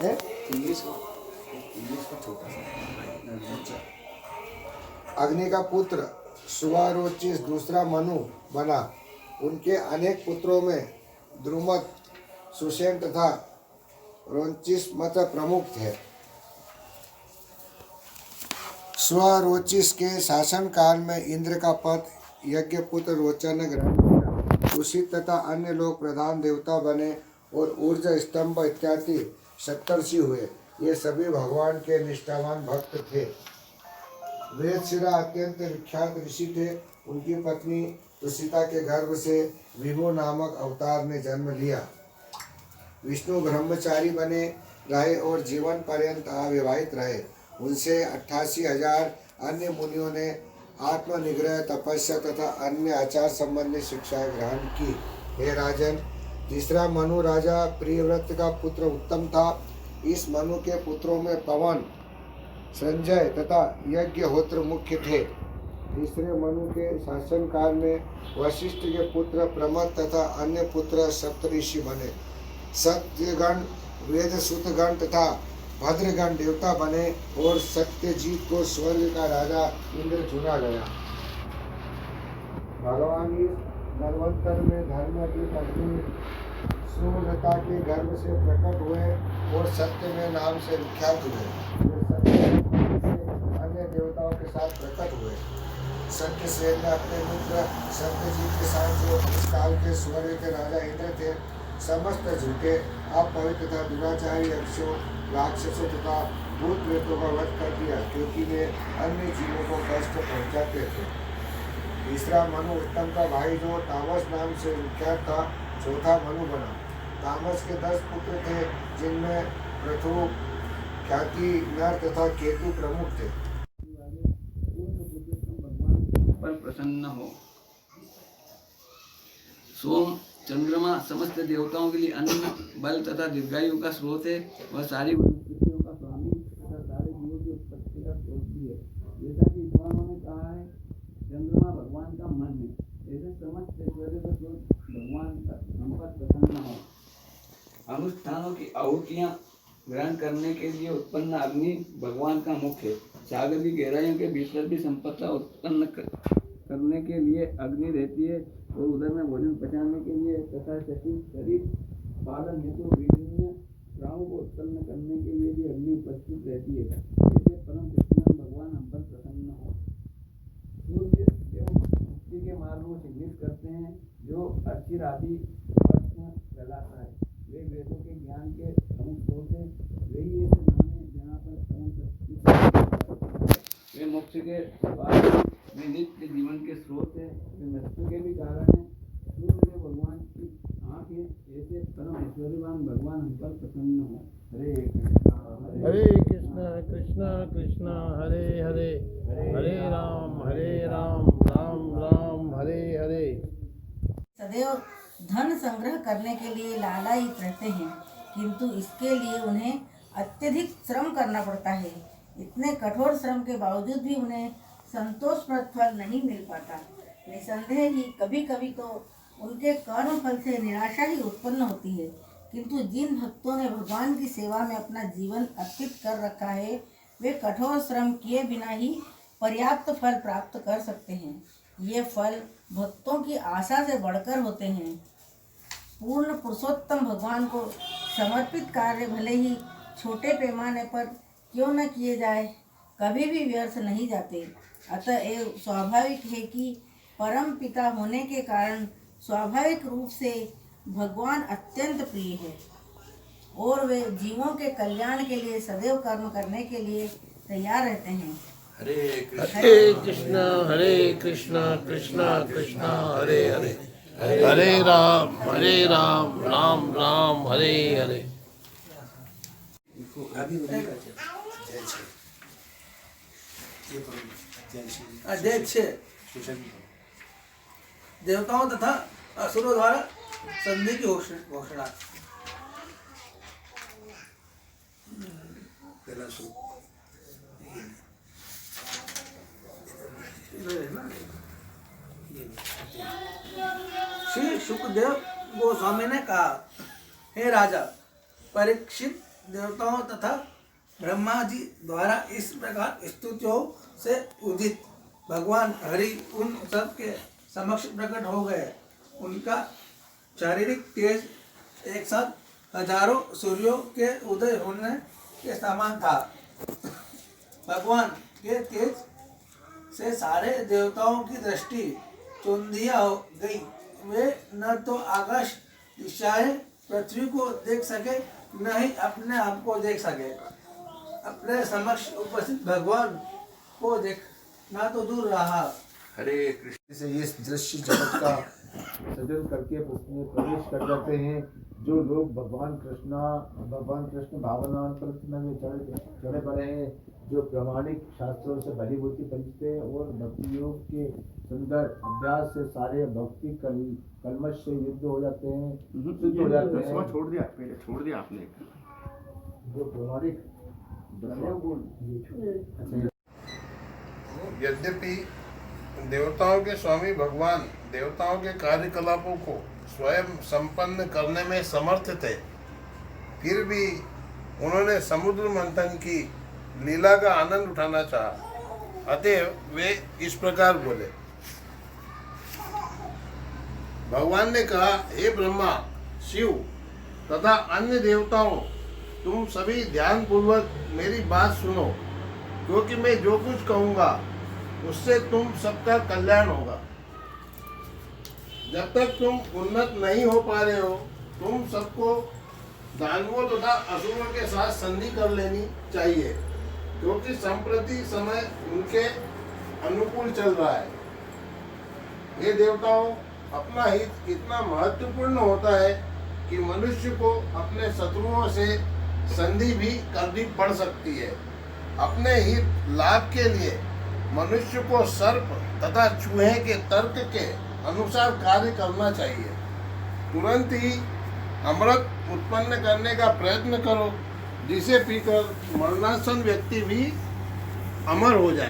है। इंग्लिश का छोटा सा। अग्नि का पुत्र सुवारोचिस दूसरा मनु बना। उनके अनेक पुत्रों में द्रुमद, सुसेन तथा रोंचिस मत प्रमुख थे। स्वरोचिस के शासन काल में इंद्र का पद यज्ञपुत्र रोचा ने ग्रहण किया। दूषित तथा अन्य लोग प्रधान देवता बने और ऊर्जा स्तंभ इत्यादि सप्तर्षि हुए। ये सभी भगवान के निष्ठावान भक्त थे। वेदशिरा अत्यंत विख्यात ऋषि थे। उनकी पत्नी तुषिता के गर्भ से विभु नामक अवतार ने जन्म लिया। विष्णु ब्रह्मचारी बने रहे और जीवन पर्यंत अविवाहित रहे। उनसे 88,000 अन्य मुनियों ने आत्मनिग्रह, तपस्या तथा अन्य आचार संबंधी शिक्षाएं ग्रहण की। हे राजन, तीसरा मनु राजा प्रियव्रत का पुत्र उत्तम था। इस मनु के पुत्रों में पवन, संजय तथा यज्ञहोत्र मुख्य थे। तीसरे मनु के शासन काल में वशिष्ठ के पुत्र प्रमथ तथा अन्य पुत्र सप्तऋषि बने। सत्यगण, वेदसुतगण तथा भद्रगण देवता बने और सत्यजीत को स्वर्ग का राजा इंद्र चुना गया। भगवान इस धर्मांतर में धर्म की अग्नि सूर्यता के गर्भ से प्रकट हुए और सत्य में नाम से विख्यात हुए। अन्य देवताओं के साथ प्रकट हुए। सत्यसेन ने अपने मित्र सत्यजीत के साथ, जो इस काल के स्वर्ग के राजा इंद्र थे, समस्त झूठे, अपवित्र तथा दुराचारी यक्षों, राक्षसों तथा भूत प्रेतों का वध कर दिया, क्योंकि वे अन्य जीवों को कष्ट पहुंचाते थे। तीसरा मनु उत्तम का भाई, जो तामस नाम से विख्यात था, चौथा मनु बना। तामस के 10 पुत्र थे, जिनमें पृथु, ख्याति, नर तथा केतु प्रमुख थे। पर प्रसन्न हो। सोम, चंद्रमा समस्त देवताओं के लिए अन्न, बल तथा दीर्घायु का स्रोत है। वह सारी वनस्पतियों का स्वामी तथा सारे जीवों की उत्पत्ति का स्रोत भी है। जैसा कि विद्वानों ने कहा है, चंद्रमा भगवान का मन है, ऐसे समस्त ऐश्वर्य का स्रोत भगवान हम पर प्रसन्न हो। अनुष्ठानों की आहुतियां ग्रहण करने के लिए उत्पन्न अग्नि भगवान का मुख है। सागर की गहराइयों के भीतर भी संपदा उत्पन्न करने के लिए अग्नि रहती है और उधर में भोजन पचाने के लिए तथा शरीर पालन हेतु विभिन्न प्राणों को उत्पन्न करने के लिए भी अग्नि उपस्थित रहती है। इसलिए परम कृष्ण भगवान हम पर प्रसन्न हो। सूर्य देव मुक्ति के मार्ग को चिन्हित करते हैं, जो अर्चिर आदि फैलाता है। वे वेदों के ज्ञान के प्रमुख स्रोत है। वही ऐसे नाम है जहाँ पर परम शक्ति। वे मोक्ष के बाद में नित्य जीवन के स्रोत है। वे मृत्यु के भी कारण है। सूर्य भगवान की आँख है। ऐसे परम ऐश्वर्यवान भगवान हम पर प्रसन्न हो। हरे कृष्णा कृष्णा कृष्णा हरे हरे, हरे राम राम राम हरे हरे। सदैव धन संग्रह करने के लिए लालायित रहते हैं, किंतु इसके लिए उन्हें अत्यधिक श्रम करना पड़ता है। इतने कठोर श्रम के बावजूद भी उन्हें संतोषप्रद फल नहीं मिल पाता। निसंदेह ही कभी कभी तो उनके कर्म फल से निराशा ही उत्पन्न होती है, किंतु जिन भक्तों ने भगवान की सेवा में अपना जीवन अर्पित कर रखा है, वे कठोर श्रम किए बिना ही पर्याप्त फल प्राप्त कर सकते हैं। ये फल भक्तों की आशा से बढ़कर होते हैं। पूर्ण पुरुषोत्तम भगवान को समर्पित कार्य भले ही छोटे पैमाने पर क्यों न किए जाए, कभी भी व्यर्थ नहीं जाते। अतएव स्वाभाविक है कि परम पिता होने के कारण स्वाभाविक रूप से भगवान अत्यंत प्रिय है और वे जीवों के कल्याण के लिए सदैव कर्म करने के लिए तैयार रहते हैं। हरे कृष्णा कृष्णा कृष्णा हरे हरे, हरे राम राम राम हरे हरे। अध्यक्ष देवताओं तथा असुरों द्वारा संधि की घोषणा। श्री शुकदेव गोस्वामी ने कहा, हे राजा परीक्षित, देवताओं तथा ब्रह्मा जी द्वारा इस प्रकार स्तुतियों से उदित भगवान हरि उन सब के समक्ष प्रकट हो गए। उनका शारीरिक तेज एक साथ हजारों सूर्यों के उदय होने के समान था। भगवान के तेज से सारे देवताओं की दृष्टि चौंधिया हो गई। वे न तो आकाश दिशाएं पृथ्वी को देख सके, न ही अपने आप को देख सके। अपने समक्ष उपस्थित भगवान को देखना तो दूर रहा। हरे कृष्ण से इस दृश्य जगत का सृजन करके उसमें प्रवेश कर जाते हैं। जो लोग भगवान कृष्ण भावनामृत में चढ़े पड़े हैं, जो प्रामाणिक शास्त्रों से भलीभूति परिचित हैं और भक्ति योग के सुंदर अभ्यास से सारे भक्ति कलमश से युद्ध हो जाते हैं, शुद्ध हो जाते हैं। छोड़ दिया आपने। जो प्रामाणिक यद्यपि देवताओं के स्वामी भगवान देवताओं के कार्यकलापों को स्वयं संपन्न करने में समर्थ थे, फिर भी उन्होंने समुद्र मंथन की लीला का आनंद उठाना चाहा। अतः वे इस प्रकार बोले। भगवान ने कहा, हे ब्रह्मा, शिव तथा अन्य देवताओं, तुम सभी ध्यान पूर्वक मेरी बात सुनो, क्योंकि मैं जो कुछ कहूँगा उससे तुम सबका कल्याण होगा। जब तक तुम उन्नत नहीं हो पा रहे हो, तुम सबको दानवों तथा असुरों के साथ संधि कर लेनी चाहिए, क्योंकि संप्रति समय उनके अनुकूल चल रहा है। ये देवताओं, अपना हित इतना महत्वपूर्ण होता है कि मनुष्य को अपने शत्रुओं से संधि भी करनी पड़ सकती है। अपने हित लाभ के लिए मनुष्य को सर्प तथा चूहे के तर्क के अनुसार कार्य करना चाहिए। तुरंत ही अमृत उत्पन्न करने का प्रयत्न करो, जिसे पीकर मरणासन व्यक्ति भी अमर हो जाए।